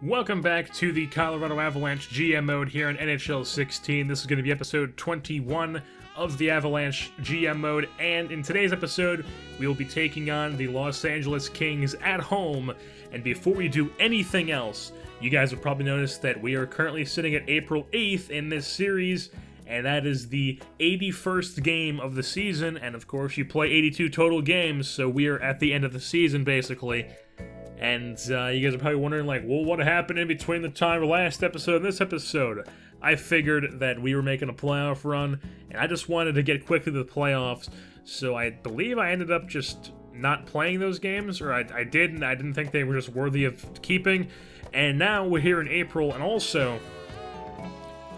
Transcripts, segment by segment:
Welcome back to the Colorado Avalanche GM mode here on NHL 16. This is going to be episode 21 of the Avalanche GM mode, and in today's episode, we will be taking on the Los Angeles Kings at home. And before we do anything else, you guys have probably noticed that we are currently sitting at April 8th in this series, and that is the 81st game of the season, and of course you play 82 total games, so we are at the end of the season basically. And you guys are probably wondering, like, well, what happened in between the time of last episode and this episode? I figured that we were making a playoff run, and I just wanted to get quickly to the playoffs, so I believe I ended up just not playing those games, or I did, and I didn't think they were just worthy of keeping. And now we're here in April, and also,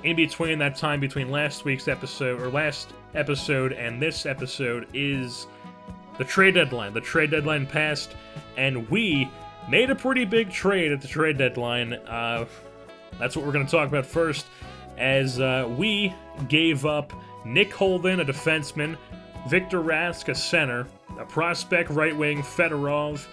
in between that time between last episode and this episode is the trade deadline. The trade deadline passed, and we made a pretty big trade at the trade deadline. That's what we're going to talk about first, as we gave up Nick Holden, a defenseman, Victor Rask, a center, a prospect right wing, Fedorov,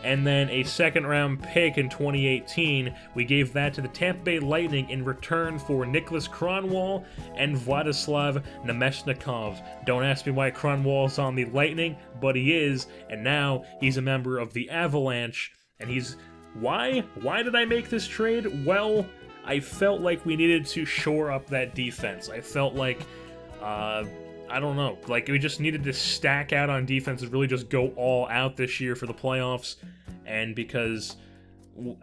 and then a second-round pick in 2018. We gave that to the Tampa Bay Lightning in return for Nicholas Kronwall and Vladislav Namestnikov. Don't ask me why Kronwall's on the Lightning, but he is, and now he's a member of the Avalanche. And he's... Why? Why did I make this trade? Well, I felt like we needed to shore up that defense. I felt like, I don't know, like we just needed to stack out on defense and really just go all out this year for the playoffs. And because,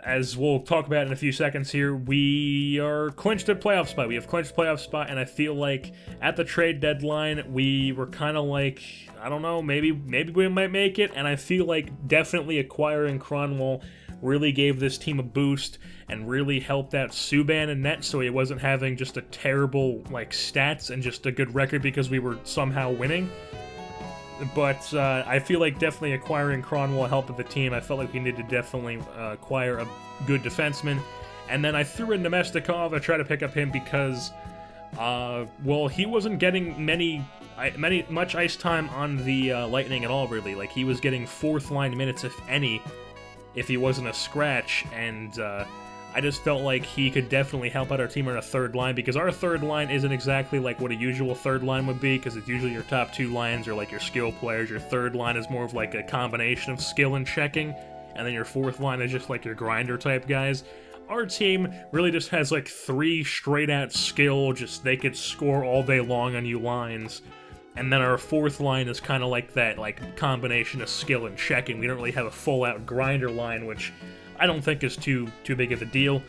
as we'll talk about in a few seconds here, we are clinched a playoff spot. We have clinched playoff spot, and I feel like at the trade deadline, we were kind of like, I don't know, maybe we might make it, and I feel like definitely acquiring Kronwall really gave this team a boost and really helped out Subban in net, so he wasn't having just a terrible, like, stats and just a good record because we were somehow winning. But I feel like definitely acquiring Kronwall helped the team. I felt like we needed to definitely acquire a good defenseman. And then I threw in Namestnikov. I tried to pick up him because, well, he wasn't getting much ice time on the Lightning at all, really. Like, he was getting fourth-line minutes, if any, if he wasn't a scratch, and I just felt like he could definitely help out our team on a third line, because our third line isn't exactly like what a usual third line would be, because it's usually your top two lines are like your skill players. Your third line is more of like a combination of skill and checking, and then your fourth line is just like your grinder type guys. Our team really just has like three straight out skill, just they could score all day long on you lines. And then our fourth line is kind of like that, like, combination of skill and checking. We don't really have a full-out grinder line, which I don't think is too big of a deal.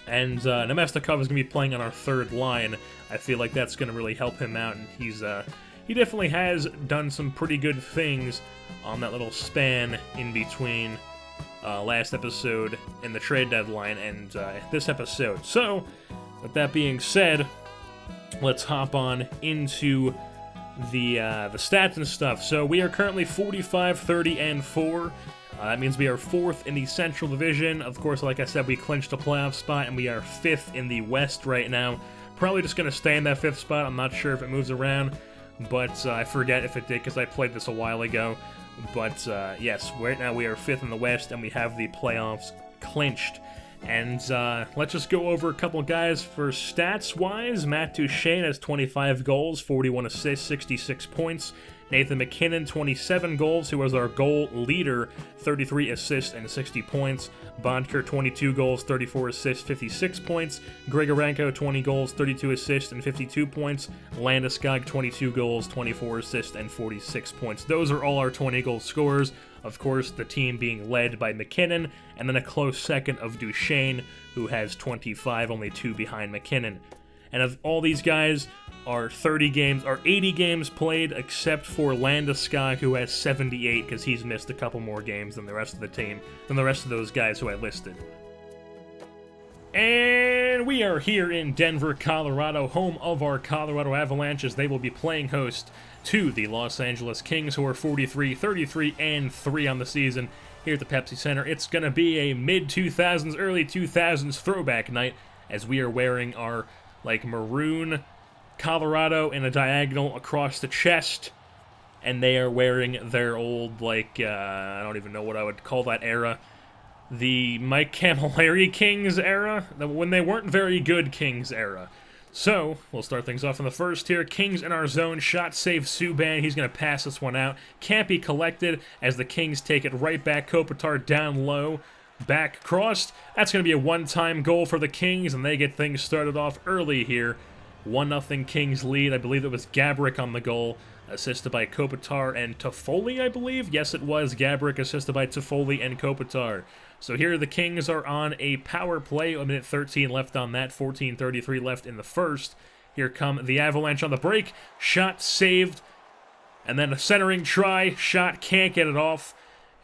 And Namestnikov is going to be playing on our third line. I feel like that's going to really help him out, and he definitely has done some pretty good things on that little span in between last episode and the trade deadline and this episode. So, with that being said, let's hop on into the stats and stuff. So we are currently 45, 30, and 4. That means we are 4th in the Central Division. Of course, like I said, we clinched a playoff spot, and we are 5th in the West right now. Probably just going to stay in that 5th spot. I'm not sure if it moves around, but I forget if it did because I played this a while ago. But yes, right now we are 5th in the West, and we have the playoffs clinched. And let's just go over a couple guys for stats-wise. Matt Duchene has 25 goals, 41 assists, 66 points. Nathan MacKinnon, 27 goals, who was our goal leader, 33 assists and 60 points. Bondker, 22 goals, 34 assists, 56 points. Grigorenko, 20 goals, 32 assists, and 52 points. Landeskog, 22 goals, 24 assists, and 46 points. Those are all our 20-goal scorers. Of course, the team being led by MacKinnon, and then a close second of Duchene, who has 25, only 2 behind MacKinnon. And of all these guys are 80 games played, except for Landeskog, who has 78, because he's missed a couple more games than the rest of the team, than the rest of those guys who I listed. And we are here in Denver, Colorado, home of our Colorado Avalanche, as they will be playing host to the Los Angeles Kings, who are 43, 33, and 3 on the season here at the Pepsi Center. It's going to be a mid-2000s, early 2000s throwback night, as we are wearing our, like, maroon Colorado in a diagonal across the chest, and they are wearing their old, like, I don't even know what I would call that era, the Mike Camilleri Kings era, when they weren't very good Kings era. So, we'll start things off in the first here. Kings in our zone, shot save Subban. He's going to pass this one out. Can't be collected as the Kings take it right back. Kopitar down low, back crossed. That's going to be a one-time goal for the Kings, and they get things started off early here. 1-0 Kings lead. I believe it was Gaborik on the goal, assisted by Kopitar and Toffoli, I believe. Yes, it was Gaborik, assisted by Toffoli and Kopitar. So here the Kings are on a power play, a minute 13 left on that, 14:33 left in the first. Here come the Avalanche on the break, shot saved, and then a centering try, shot can't get it off,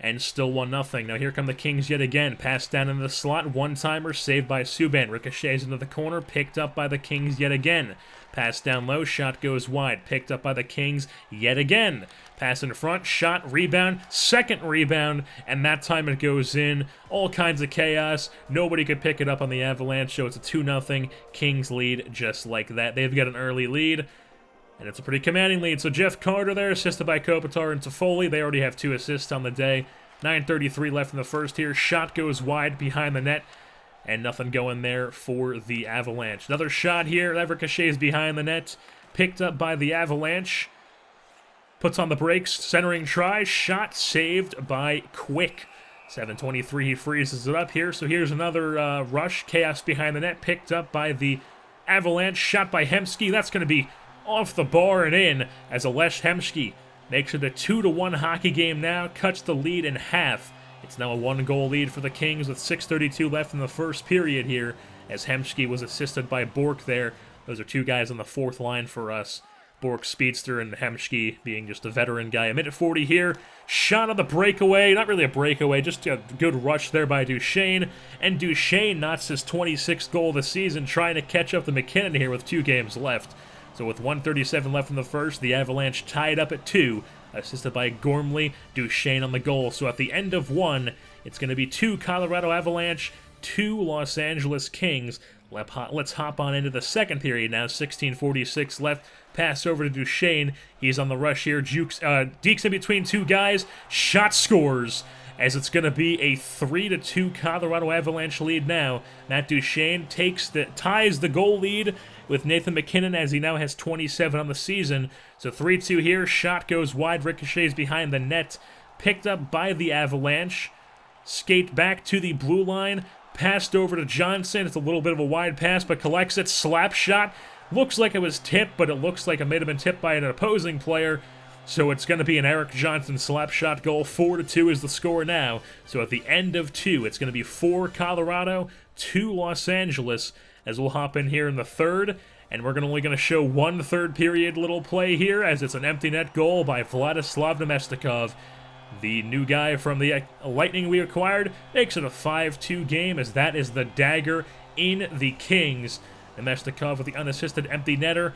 and still 1-0. Now here come the Kings yet again, passed down in the slot, one-timer, saved by Subban, ricochets into the corner, picked up by the Kings yet again. Pass down low, shot goes wide, picked up by the Kings yet again. Pass in front, shot, rebound, second rebound, and that time it goes in. All kinds of chaos. Nobody could pick it up on the Avalanche, so it's a 2-0 Kings lead just like that. They've got an early lead, and it's a pretty commanding lead. So Jeff Carter there, assisted by Kopitar and Toffoli. They already have 2 assists on the day. 9:33 left in the first here. Shot goes wide behind the net, and nothing going there for the Avalanche. Another shot here. That ricochets behind the net. Picked up by the Avalanche. Puts on the brakes. Centering try. Shot saved by Quick. 7:23. He freezes it up here. So here's another rush. Chaos behind the net. Picked up by the Avalanche. Shot by Hemsky. That's going to be off the bar and in as Alesh Hemsky makes it a 2-1 hockey game now. Cuts the lead in half. It's now a 1-goal lead for the Kings with 6:32 left in the first period here, as Hemsky was assisted by Bork there. Those are 2 guys on the 4th line for us. Bork speedster and Hemsky being just a veteran guy. A minute 40 here. Shot on the breakaway. Not really a breakaway, just a good rush there by Duchesne. And Duchesne knots his 26th goal of the season, trying to catch up to McKinnon here with 2 games left. So with 1:37 left in the first, the Avalanche tied up at 2. Assisted by Gormley, Duchesne on the goal. So at the end of 1, it's going to be 2 Colorado Avalanche, 2 Los Angeles Kings. Let's hop on into the second period now. 16:46 left. Pass over to Duchesne. He's on the rush here. Deeks in between 2 guys. Shot scores, as it's going to be a 3-2 Colorado Avalanche lead now. Matt Duchesne ties the goal lead with Nathan McKinnon, as he now has 27 on the season. So 3-2 here. Shot goes wide, ricochets behind the net. Picked up by the Avalanche. Skate back to the blue line. Passed over to Johnson. It's a little bit of a wide pass, but collects it. Slap shot. Looks like it was tipped, but it looks like it may have been tipped by an opposing player. So it's going to be an Eric Johnson slap shot goal. 4-2 is the score now. So at the end of 2, it's going to be 4 Colorado, 2 Los Angeles, as we'll hop in here in the third. And we're only going to show 1 third period little play here, as it's an empty net goal by Vladislav Nemestikov. The new guy from the Lightning we acquired makes it a 5-2 game, as that is the dagger in the Kings. Nemestikov with the unassisted empty netter,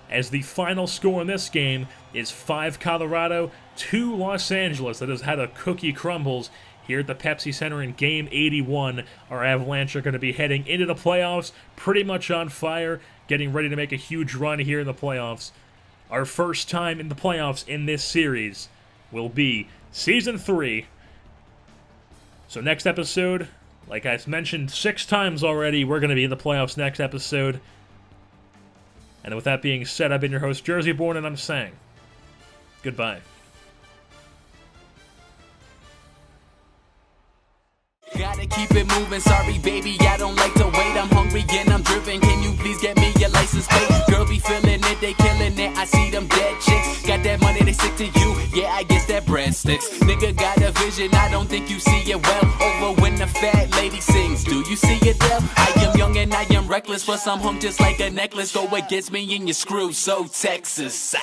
as the final score in this game is 5 Colorado, 2 Los Angeles. That has had a cookie crumbles here at the Pepsi Center in Game 81. Our Avalanche are going to be heading into the playoffs pretty much on fire, getting ready to make a huge run here in the playoffs. Our first time in the playoffs in this series will be Season 3. So next episode, like I mentioned 6 times already, we're going to be in the playoffs next episode. And with that being said, I've been your host, Jersey Born, and I'm saying goodbye. Gotta keep it moving, sorry baby, I don't like to wait. I'm hungry and I'm driven, can you please get me your license plate? Girl be feeling it, they killing it, I see them dead chicks. Got that money, they stick to you, yeah I guess that bread sticks. Nigga got a vision, I don't think you see it well. Over when the fat lady sings, do you see it well? I am young and I am reckless, but some hung just like a necklace. Go against me and you screw, so Texas.